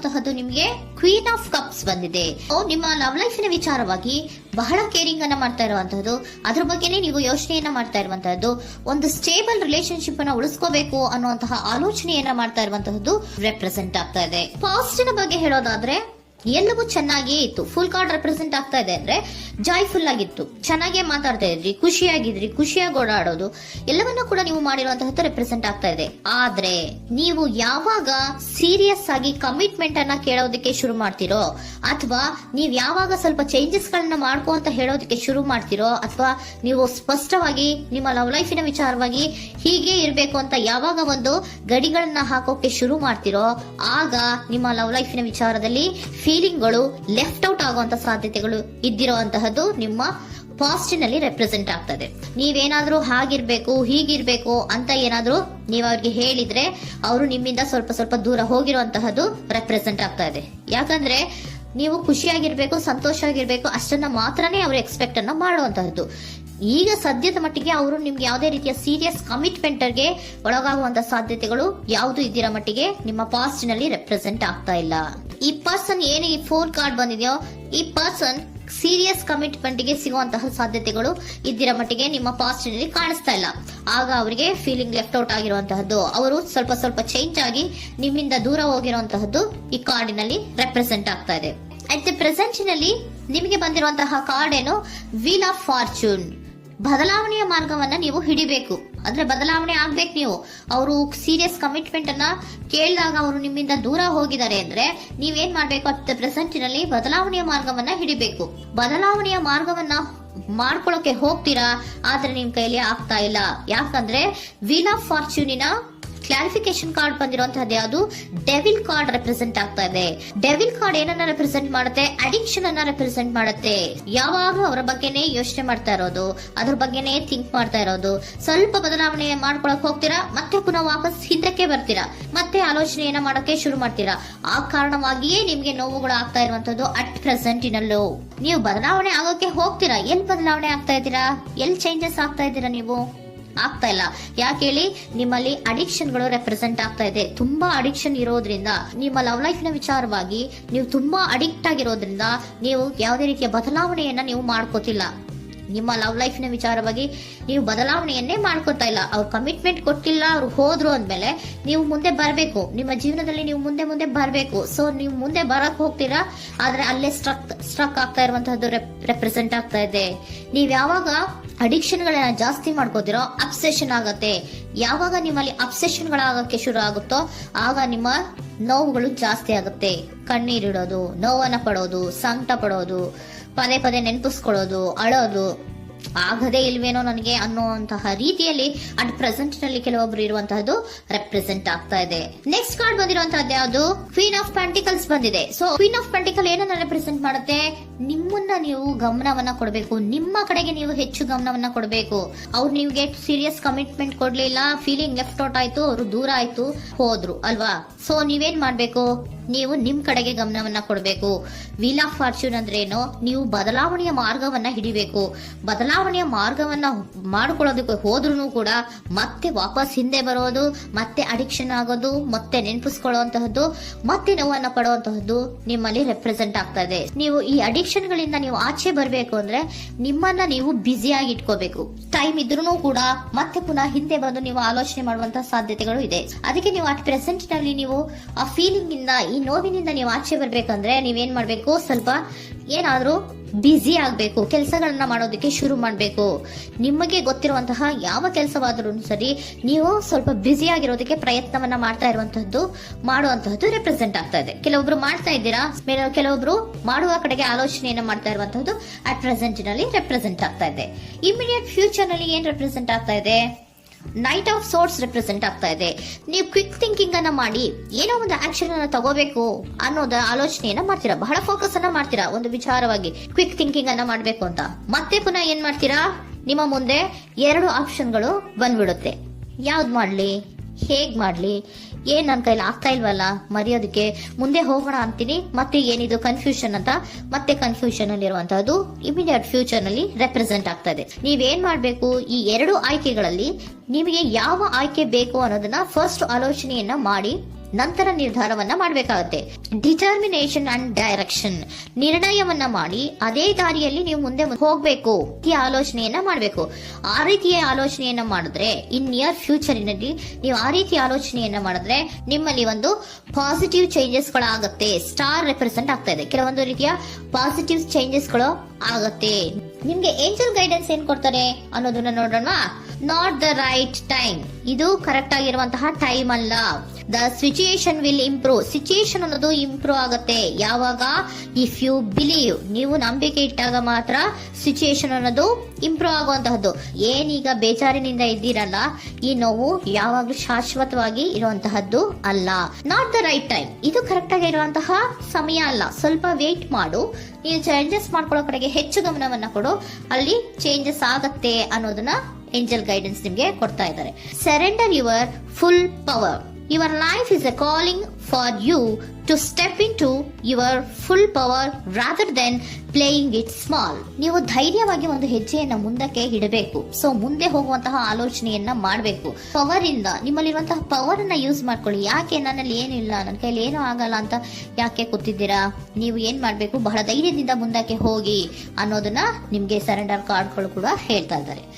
ಬಂದಿರುವಂತಹದ್ದು ನಿಮಗೆ queen of cups ಬಂದಿದೆ. ನಿಮ್ಮ ಲವ್ ಲೈಫಿನ ವಿಚಾರವಾಗಿ ಬಹಳ ಕೇರಿಂಗ್ ಅನ್ನ ಮಾಡ್ತಾ ಇರುವಂತಹದ್ದು, ಅದ್ರ ಬಗ್ಗೆನೇ ನೀವು ಯೋಚನೆಯನ್ನ ಮಾಡ್ತಾ ಇರುವಂತಹದ್ದು, ಒಂದು ಸ್ಟೇಬಲ್ ರಿಲೇಶನ್ಶಿಪ್ ಅನ್ನ ಉಳಿಸ್ಕೋಬೇಕು ಅನ್ನುವಂತಹ ಆಲೋಚನೆಯನ್ನ ಮಾಡ್ತಾ ಇರುವಂತಹದ್ದು ರೆಪ್ರೆಸೆಂಟ್ ಆಗ್ತಾ ಇದೆ. ಪಾಸಿಟಿವ್ ಬಗ್ಗೆ ಹೇಳೋದಾದ್ರೆ ಎಲ್ಲವೂ ಚೆನ್ನಾಗಿಯೇ ಇತ್ತು. ಫುಲ್ ಕಾರ್ಡ್ ರೆಪ್ರೆಸೆಂಟ್ ಆಗ್ತಾ ಇದೆ ಅಂದ್ರೆ ಜಾಯ್ಫುಲ್ ಆಗಿತ್ತು, ಚೆನ್ನಾಗೇ ಮಾತಾಡ್ತಾ ಇದ್ರಿ, ಖುಷಿಯಾಗಿದ್ರಿ, ಖುಷಿಯಾಗಿ ಓಡಾಡೋದು ಎಲ್ಲವನ್ನೂ ಕೂಡ ನೀವು ಮಾಡಿರುವಂತಹದ್ದು ರೆಪ್ರೆಸೆಂಟ್ ಆಗ್ತಾ ಇದೆ. ಆದ್ರೆ ನೀವು ಯಾವಾಗ ಸೀರಿಯಸ್ ಆಗಿ ಕಮಿಟ್ಮೆಂಟ್ ಅನ್ನ ಕೇಳೋದಕ್ಕೆ ಶುರು ಮಾಡ್ತಿರೋ, ಅಥವಾ ನೀವ್ ಯಾವಾಗ ಸ್ವಲ್ಪ ಚೇಂಜಸ್ ಗಳನ್ನ ಮಾಡ್ಕೋ ಅಂತ ಹೇಳೋದಕ್ಕೆ ಶುರು ಮಾಡ್ತಿರೋ, ಅಥವಾ ನೀವು ಸ್ಪಷ್ಟವಾಗಿ ನಿಮ್ಮ ಲವ್ ಲೈಫಿನ ವಿಚಾರವಾಗಿ ಹೀಗೆ ಇರಬೇಕು ಅಂತ ಯಾವಾಗ ಒಂದು ಗಡಿಗಳನ್ನ ಹಾಕೋಕೆ ಶುರು ಮಾಡ್ತಿರೋ, ಆಗ ನಿಮ್ಮ ಲವ್ ಲೈಫಿನ ವಿಚಾರದಲ್ಲಿ ಫೀಲಿಂಗ್ಗಳು ಲೆಫ್ಟ್ ಔಟ್ ಆಗುವಂತ ಸಾಧ್ಯತೆಗಳು ಇದ್ದಿರುವಂತಹದ್ದು ನಿಮ್ಮ ಪಾಸಿಟಿವ್ ನಲ್ಲಿ ರೆಪ್ರೆಸೆಂಟ್ ಆಗ್ತದೆ. ನೀವೇನಾದ್ರೂ ಹಾಗಿರ್ಬೇಕು ಹೀಗಿರ್ಬೇಕು ಅಂತ ಏನಾದ್ರೂ ನೀವು ಅವ್ರಿಗೆ ಹೇಳಿದ್ರೆ ಅವರು ನಿಮ್ಮಿಂದ ಸ್ವಲ್ಪ ಸ್ವಲ್ಪ ದೂರ ಹೋಗಿರುವಂತಹದ್ದು ರೆಪ್ರೆಸೆಂಟ್ ಆಗ್ತಾ ಇದೆ. ಯಾಕಂದ್ರೆ ನೀವು ಖುಷಿಯಾಗಿರ್ಬೇಕು, ಸಂತೋಷ ಆಗಿರ್ಬೇಕು, ಅಷ್ಟನ್ನ ಮಾತ್ರನೇ ಅವರು ಎಕ್ಸ್ಪೆಕ್ಟ್ ಅನ್ನ ಮಾಡುವಂತಹದ್ದು. ಈಗ ಸದ್ಯದ ಮಟ್ಟಿಗೆ ಅವರು ನಿಮ್ಗೆ ಯಾವುದೇ ರೀತಿಯ ಸೀರಿಯಸ್ ಕಮಿಟ್ಮೆಂಟ್ ಗೆ ಒಳಗಾಗುವಂತ ಸಾಧ್ಯತೆಗಳು ಯಾವುದು ಇದ್ದಿರೋ ಮಟ್ಟಿಗೆ ನಿಮ್ಮ ಪಾಸ್ಟ್ ನಲ್ಲಿ ರೆಪ್ರೆಸೆಂಟ್ ಆಗ್ತಾ ಇಲ್ಲ. ಈ ಪರ್ಸನ್ ಏನು ಈ 4 ಕಾರ್ಡ್ ಬಂದಿದೆಯೋ, ಈ ಪರ್ಸನ್ ಸೀರಿಯಸ್ ಕಮಿಟ್ಮೆಂಟ್ ಗೆ ಸಿಗುವಂತಹ ಸಾಧ್ಯತೆಗಳು ಇದ್ದಿರೋ ಮಟ್ಟಿಗೆ ನಿಮ್ಮ ಪಾಸ್ಟ್ ನಲ್ಲಿ ಕಾಣಿಸ್ತಾ ಇಲ್ಲ. ಆಗ ಅವರಿಗೆ ಫೀಲಿಂಗ್ ಲೆಫ್ಟ್ ಔಟ್ ಆಗಿರುವಂತಹದ್ದು, ಅವರು ಸ್ವಲ್ಪ ಸ್ವಲ್ಪ ಚೇಂಜ್ ಆಗಿ ನಿಮ್ಮಿಂದ ದೂರ ಹೋಗಿರುವಂತಹದ್ದು ಈ ಕಾರ್ಡಿನಲ್ಲಿ ರೆಪ್ರೆಸೆಂಟ್ ಆಗ್ತಾ ಇದೆ. ಅಟ್ ದ ಪ್ರೆಸೆಂಟ್ ನಲ್ಲಿ ನಿಮಗೆ ಬಂದಿರುವಂತಹ ಕಾರ್ಡ್ ಏನು, ವೀಲ್ ಆಫ್ ಫಾರ್ಚೂನ್. ಬದಲಾವಣೆಯ ಮಾರ್ಗವನ್ನ ನೀವು ಹಿಡಿಬೇಕು, ಅಂದ್ರೆ ಬದಲಾವಣೆ ಆಗ್ಬೇಕು. ನೀವು ಅವರು ಸೀರಿಯಸ್ ಕಮಿಟ್ಮೆಂಟ್ ಅನ್ನ ಕೇಳಿದಾಗ ಅವರು ನಿಮ್ಮಿಂದ ದೂರ ಹೋಗಿದ್ದಾರೆ ಅಂದ್ರೆ ನೀವೇನ್ ಮಾಡ್ಬೇಕು, ಅಟ್ ಪ್ರೆಸೆಂಟ್ ನಲ್ಲಿ ಬದಲಾವಣೆಯ ಮಾರ್ಗವನ್ನ ಹಿಡಿಬೇಕು. ಬದಲಾವಣೆಯ ಮಾರ್ಗವನ್ನ ಮಾಡ್ಕೊಳ್ಳೋಕೆ ಹೋಗ್ತೀರಾ, ಆದ್ರೆ ನಿಮ್ ಕೈಲಿ ಆಗ್ತಾ ಇಲ್ಲ. ಯಾಕಂದ್ರೆ ವೀಲ್ ಆಫ್ ಫಾರ್ಚೂನಿನ ಕ್ಲಾರಿಫಿಕೇಶನ್ ಕಾರ್ಡ್ ಬಂದಿರುವಂತಹದ್ದು ಯಾವುದು, ಡೆವಿಲ್ ಕಾರ್ಡ್ ರೆಪ್ರೆಸೆಂಟ್ ಆಗ್ತಾ ಇದೆ. ಡೆವಿಲ್ ಕಾರ್ಡ್ ಏನನ್ನ ರೆಪ್ರೆಸೆಂಟ್ ಮಾಡುತ್ತೆ, ಅಡಿಕ್ಷನ್ ಅನ್ನ ರೆಪ್ರೆಸೆಂಟ್ ಮಾಡುತ್ತೆ. ಯಾವಾಗ್ಲೂ ಅವರ ಬಗ್ಗೆನೇ ಯೋಚನೆ ಮಾಡ್ತಾ ಇರೋದು, ಅದ್ರ ಬಗ್ಗೆನೇ ಥಿಂಕ್ ಮಾಡ್ತಾ ಇರೋದು. ಸ್ವಲ್ಪ ಬದಲಾವಣೆ ಮಾಡ್ಕೊಳಕ್ ಹೋಗ್ತೀರಾ, ಮತ್ತೆ ಪುನಃ ವಾಪಸ್ ಹಿಂದಕ್ಕೆ ಬರ್ತೀರಾ, ಮತ್ತೆ ಆಲೋಚನೆಯನ್ನ ಮಾಡಕ್ಕೆ ಶುರು ಮಾಡ್ತೀರಾ. ಆ ಕಾರಣವಾಗಿಯೇ ನಿಮ್ಗೆ ನೋವುಗಳು ಆಗ್ತಾ ಇರುವಂತದ್ದು ಅಟ್ ಪ್ರೆಸೆಂಟ್ ನಲ್ಲೂ. ನೀವು ಬದಲಾವಣೆ ಆಗೋಕೆ ಹೋಗ್ತೀರಾ, ಎಲ್ಲಿ ಬದಲಾವಣೆ ಆಗ್ತಾ ಇದ್ದೀರಾ, ಎಲ್ಲಿ ಚೇಂಜಸ್ ಆಗ್ತಾ ಇದ್ದೀರಾ, ನೀವು ಆಗ್ತಾ ಇಲ್ಲ. ಯಾಕೆ ಹೇಳಿ, ನಿಮ್ಮಲ್ಲಿ ಅಡಿಕ್ಷನ್ ಗಳು ರೆಪ್ರೆಸೆಂಟ್ ಆಗ್ತಾ ಇದೆ. ತುಂಬಾ ಅಡಿಕ್ಷನ್ ಇರೋದ್ರಿಂದ, ನಿಮ್ಮ ಲವ್ ಲೈಫ್ ನ ವಿಚಾರವಾಗಿ ನೀವು ತುಂಬಾ ಅಡಿಕ್ಟ್ ಆಗಿರೋದ್ರಿಂದ ನೀವು ಯಾವುದೇ ರೀತಿಯ ಬದಲಾವಣೆಯನ್ನ ನೀವು ಮಾಡ್ಕೋತಿಲ್ಲ. ನಿಮ್ಮ ಲವ್ ಲೈಫ್ ನ ವಿಚಾರವಾಗಿ ನೀವು ಬದಲಾವಣೆಯನ್ನೇ ಮಾಡ್ಕೋತಾ ಇಲ್ಲ. ಅವ್ರು ಕಮಿಟ್ಮೆಂಟ್ ಕೊಟ್ಟಿಲ್ಲ, ಅವ್ರು ಹೋದ್ರು ಅಂದ್ಮೇಲೆ ನೀವು ಮುಂದೆ ಬರ್ಬೇಕು, ನಿಮ್ಮ ಜೀವನದಲ್ಲಿ ನೀವು ಮುಂದೆ ಮುಂದೆ ಬರ್ಬೇಕು. ಸೊ ನೀವು ಮುಂದೆ ಬರಕ್ ಹೋಗ್ತೀರಾ, ಆದ್ರೆ ಅಲ್ಲೇ ಸ್ಟ್ರಕ್ ಆಗ್ತಾ ಇರುವಂತಹದ್ದು ರೆಪ್ರೆಸೆಂಟ್ ಆಗ್ತಾ ಇದೆ. ನೀವ್ ಯಾವಾಗ ಅಡಿಕ್ಷನ್ ಗಳನ್ನ ಜಾಸ್ತಿ ಮಾಡ್ಕೋತಿರೋ, ಅಬ್ಸೆಷನ್ ಆಗತ್ತೆ. ಯಾವಾಗ ನಿಮ್ಮಲ್ಲಿ ಅಬ್ಸೆಷನ್ ಗಳಾಗಕ್ಕೆ ಶುರು ಆಗುತ್ತೋ, ಆಗ ನಿಮ್ಮ ನೋವುಗಳು ಜಾಸ್ತಿ ಆಗುತ್ತೆ. ಕಣ್ಣೀರಿಡೋದು, ನೋವನ್ನ ಪಡೋದು, ಸಂಕಟ ಪಡೋದು, ಪದೇ ಪದೇ ನೆನಪಿಸ್ಕೊಳ್ಳೋದು, ಅಳೋದು, ಆಗದೇ ಇಲ್ವೇನೋ ನನಗೆ ಅನ್ನುವಂತಹ ರೀತಿಯಲ್ಲಿ ಅಟ್ ಪ್ರೆಸೆಂಟ್ ನಲ್ಲಿ ಕೆಲವೊಬ್ರು ಇರುವಂತಹದ್ದು ರೆಪ್ರೆಸೆಂಟ್ ಆಗ್ತಾ ಇದೆ. ನೆಕ್ಸ್ಟ್ ಕಾರ್ಡ್ ಬಂದಿರುವಂತಹದ್ದು ಯಾವುದು, ಕ್ವೀನ್ ಆಫ್ ಪೆಂಟಿಕಲ್ಸ್ ಬಂದಿದೆ. ಸೊ ಕ್ವೀನ್ ಆಫ್ ಪೆಂಟಿಕಲ್ ಏನನ್ನ ರೆಪ್ರೆಸೆಂಟ್ ಮಾಡುತ್ತೆ, ನಿಮ್ಮನ್ನ ನೀವು ಗಮನವನ್ನ ಕೊಡಬೇಕು, ನಿಮ್ಮ ಕಡೆಗೆ ನೀವು ಹೆಚ್ಚು ಗಮನವನ್ನ ಕೊಡಬೇಕು. ಅವ್ರು ನಿಮ್ಗೆ ಸೀರಿಯಸ್ ಕಮಿಟ್ಮೆಂಟ್ ಕೊಡ್ಲಿಲ್ಲ, ಫೀಲಿಂಗ್ ಲೆಫ್ಟ್ ಔಟ್ ಆಯ್ತು, ಅವರು ದೂರ ಆಯ್ತು, ಹೋದ್ರು ಅಲ್ವಾ. ಸೊ ನೀವೇನ್ ಮಾಡ್ಬೇಕು, ನೀವು ನಿಮ್ ಕಡೆಗೆ ಗಮನವನ್ನ ಕೊಡಬೇಕು. ವೀಲ್ ಆಫ್ ಫಾರ್ಚೂನ್ ಅಂದ್ರೆ ಏನು, ನೀವು ಬದಲಾವಣೆಯ ಮಾರ್ಗವನ್ನ ಹಿಡಿಬೇಕು. ಬದಲಾವಣೆಯ ಮಾರ್ಗವನ್ನ ಮಾಡ್ಕೊಳ್ಳೋದಕ್ಕೆ ಹೋದ್ರೂ ಕೂಡ ಮತ್ತೆ ವಾಪಸ್ ಹಿಂದೆ ಬರೋದು, ಮತ್ತೆ ಅಡಿಕ್ಷನ್ ಆಗೋದು, ಮತ್ತೆ ನೆನಪಿಸ್ಕೊಳ್ಳುವಂತಹದ್ದು, ಮತ್ತೆ ನೋವನ್ನ ಪಡುವಂತಹದ್ದು ನಿಮ್ಮಲ್ಲಿ ರೆಪ್ರೆಸೆಂಟ್ ಆಗ್ತಾ ಇದೆ. ನೀವು ಈ ಅಡಿಕ್ಷನ್ ಗಳಿಂದ ನೀವು ಆಚೆ ಬರಬೇಕು ಅಂದ್ರೆ ನಿಮ್ಮನ್ನ ನೀವು ಬ್ಯುಸಿಯಾಗಿ ಇಟ್ಕೋಬೇಕು. ಟೈಮ್ ಇದ್ರೂ ಕೂಡ ಮತ್ತೆ ಪುನಃ ಹಿಂದೆ ಬಂದು ನೀವು ಆಲೋಚನೆ ಮಾಡುವಂತಹ ಸಾಧ್ಯತೆಗಳು ಇದೆ. ಅದಕ್ಕೆ ನೀವು ಅಟ್ ಪ್ರೆಸೆಂಟ್ ನಲ್ಲಿ ನೀವು ಆ ಫೀಲಿಂಗ್ ಇಂದ, ಈ ನೋವಿನಿಂದ ನೀವು ಆಚೆ ಬರ್ಬೇಕಂದ್ರೆ ನೀವೇನ್ ಮಾಡ್ಬೇಕು, ಸ್ವಲ್ಪ ಏನಾದ್ರೂ ಬ್ಯುಸಿ ಆಗ್ಬೇಕು, ಕೆಲಸಗಳನ್ನ ಮಾಡೋದಕ್ಕೆ ಶುರು ಮಾಡ್ಬೇಕು. ನಿಮಗೆ ಗೊತ್ತಿರುವಂತಹ ಯಾವ ಕೆಲಸವಾದ್ರೂ ಸರಿ, ನೀವು ಸ್ವಲ್ಪ ಬ್ಯುಸಿ ಆಗಿರೋದಕ್ಕೆ ಪ್ರಯತ್ನವನ್ನ ಮಾಡ್ತಾ ಇರುವಂತಹದ್ದು, ಮಾಡುವಂತಹದ್ದು ರೆಪ್ರೆಸೆಂಟ್ ಆಗ್ತಾ ಇದೆ. ಕೆಲವೊಬ್ರು ಮಾಡ್ತಾ ಇದ್ದೀರಾ, ಕೆಲವೊಬ್ರು ಮಾಡುವ ಕಡೆಗೆ ಆಲೋಚನೆಯನ್ನ ಮಾಡ್ತಾ ಇರುವಂತಹದ್ದು ಅಟ್ ಪ್ರೆಸೆಂಟ್ ನಲ್ಲಿ ರೆಪ್ರೆಸೆಂಟ್ ಆಗ್ತಾ ಇದೆ. ಇಮಿಡಿಯೇಟ್ ಫ್ಯೂಚರ್ ನಲ್ಲಿ ಏನ್ ರೆಪ್ರೆಸೆಂಟ್ ಆಗ್ತಾ ಇದೆ, ನೈಟ್ ಆಫ್ ಸೋರ್ಟ್ಸ್ ರೆಪ್ರೆಸೆಂಟ್ ಆಗ್ತಾ ಇದೆ. ನೀವು ಕ್ವಿಕ್ ಥಿಂಕಿಂಗ್ ಅನ್ನ ಮಾಡಿ ಏನೋ ಒಂದು ಆಕ್ಷನ್ ಅನ್ನ ತಗೋಬೇಕು ಅನ್ನೋದ ಆಲೋಚನೆಯನ್ನ ಮಾಡ್ತೀರಾ, ಬಹಳ ಫೋಕಸ್ ಅನ್ನ ಮಾಡ್ತೀರಾ ಒಂದು ವಿಚಾರವಾಗಿ, ಕ್ವಿಕ್ ಥಿಂಕಿಂಗ್ ಅನ್ನ ಮಾಡ್ಬೇಕು ಅಂತ. ಮತ್ತೆ ಪುನಃ ಏನ್ ಮಾಡ್ತೀರಾ, ನಿಮ್ಮ ಮುಂದೆ 2 ಆಪ್ಷನ್ಗಳು ಬಂದ್ಬಿಡುತ್ತೆ. ಯಾವ್ದು ಮಾಡ್ಲಿ, ಹೇಗ್ ಮಾಡ್ಲಿ, ಏನ್ ನನ್ನ ಕೈಲಿ ಆಗ್ತಾ ಇಲ್ವಲ್ಲ ಮರೆಯೋದಕ್ಕೆ, ಮುಂದೆ ಹೋಗೋಣ ಅಂತೀನಿ, ಮತ್ತೆ ಏನಿದು ಕನ್ಫ್ಯೂಷನ್ ಅಂತ, ಮತ್ತೆ ಕನ್ಫ್ಯೂಷನ್ ಅಲ್ಲಿ ಇರುವಂತಹದ್ದು ಇಮಿಡಿಯೇಟ್ ಫ್ಯೂಚರ್ ನಲ್ಲಿ ರೆಪ್ರೆಸೆಂಟ್ ಆಗ್ತಾ ಇದೆ. ನೀವೇನ್ ಮಾಡ್ಬೇಕು, ಈ 2 ಆಯ್ಕೆಗಳಲ್ಲಿ ನಿಮಗೆ ಯಾವ ಆಯ್ಕೆ ಬೇಕು ಅನ್ನೋದನ್ನ ಫಸ್ಟ್ ಆಲೋಚನೆಯನ್ನ ಮಾಡಿ ನಂತರ ನಿರ್ಧಾರವನ್ನ ಮಾಡಬೇಕಾಗುತ್ತೆ. ಡಿಟರ್ಮಿನೇಷನ್ ಅಂಡ್ ಡೈರೆಕ್ಷನ್, ನಿರ್ಣಯವನ್ನ ಮಾಡಿ ಅದೇ ದಾರಿಯಲ್ಲಿ ನೀವು ಮುಂದೆ ಹೋಗ್ಬೇಕು ಈ ಆಲೋಚನೆಯನ್ನ ಮಾಡಬೇಕು. ಆ ರೀತಿಯ ಆಲೋಚನೆಯನ್ನ ಮಾಡಿದ್ರೆ ಇನ್ ನಿಯರ್ ಫ್ಯೂಚರಿನಲ್ಲಿ ನೀವು ಆ ರೀತಿ ಆಲೋಚನೆಯನ್ನ ಮಾಡಿದ್ರೆ ನಿಮ್ಮಲ್ಲಿ ಒಂದು ಪಾಸಿಟಿವ್ ಚೇಂಜಸ್ ಗಳಾಗತ್ತೆ. ಸ್ಟಾರ್ ರೆಪ್ರೆಸೆಂಟ್ ಆಗ್ತಾ ಇದೆ, ಕೆಲವೊಂದು ರೀತಿಯ ಪಾಸಿಟಿವ್ ಚೇಂಜಸ್ ಗಳು ಆಗತ್ತೆ. ನಿಮ್ಗೆ ಏಂಜಲ್ ಗೈಡೆನ್ಸ್ ಏನ್ ಕೊಡ್ತಾರೆ ಅನ್ನೋದನ್ನ ನೋಡೋಣ. ನಾಟ್ ದ ರೈಟ್ ಟೈಮ್, ಇದು ಕರೆಕ್ಟ್ ಆಗಿರುವಂತಹ ಟೈಮ್ ಅಲ್ಲ. The situation will improve, situation ಅನ್ನೋದು ಇಂಪ್ರೂವ್ ಆಗುತ್ತೆ ಯಾವಾಗ, ಇಫ್ ಯು ಬಿಲೀವ್, ನೀವು ನಂಬಿಕೆ ಇಟ್ಟಾಗ ಮಾತ್ರ ಸಿಚುಯೇಷನ್ ಅನ್ನೋದು ಇಂಪ್ರೂವ್ ಆಗುವಂತಹದ್ದು. ಏನೀಗ ಬೇಜಾರಿನಿಂದ ಇದ್ದೀರಲ್ಲ, ಈ ನೋವು ಯಾವಾಗ್ಲೂ ಶಾಶ್ವತವಾಗಿ ಇರುವಂತಹದ್ದು ಅಲ್ಲ. ನಾಟ್ ದ ರೈಟ್ ಟೈಮ್, ಇದು ಕರೆಕ್ಟ್ ಆಗಿರುವಂತಹ ಸಮಯ ಅಲ್ಲ, ಸ್ವಲ್ಪ ವೇಟ್ ಮಾಡು, ನೀವು ಚೇಂಜಸ್ ಮಾಡ್ಕೊಳ್ಳೋ ಕಡೆಗೆ ಹೆಚ್ಚು ಗಮನವನ್ನ ಕೊಡು, ಅಲ್ಲಿ ಚೇಂಜಸ್ ಆಗತ್ತೆ ಅನ್ನೋದನ್ನ ಏಂಜಲ್ ಗೈಡೆನ್ಸ್ ನಿಮ್ಗೆ ಕೊಡ್ತಾ ಇದ್ದಾರೆ. Surrender your full power. Your life is a calling for you to step in to your full power rather then playing it small. ನೀವು ಧೈರ್ಯವಾಗಿ ಒಂದು ಹೆಜ್ಜೆಯನ್ನ ಮುಂದಕ್ಕೆ ಇಡಬೇಕು. ಸೊ ಮುಂದೆ ಹೋಗುವಂತಹ ಆಲೋಚನೆಯನ್ನ ಮಾಡಬೇಕು. ಪವರ್ ಇಂದ, ನಿಮ್ಮಲ್ಲಿರುವಂತಹ ಪವರ್ ಅನ್ನ ಯೂಸ್ ಮಾಡ್ಕೊಳ್ಳಿ. ಯಾಕೆ ನನ್ನಲ್ಲಿ ಏನಿಲ್ಲ, ನನ್ನ ಕೈಲಿ ಏನೂ ಆಗಲ್ಲ ಅಂತ ಯಾಕೆ ಕೂತಿದ್ದೀರಾ? ನೀವು ಏನ್ ಮಾಡ್ಬೇಕು, ಬಹಳ ಧೈರ್ಯದಿಂದ ಮುಂದಕ್ಕೆ ಹೋಗಿ ಅನ್ನೋದನ್ನ ನಿಮ್ಗೆ ಸರೆಂಡರ್ ಕಾರ್ಡ್ಗಳು ಕೂಡ ಹೇಳ್ತಾ ಇದ್ದಾರೆ.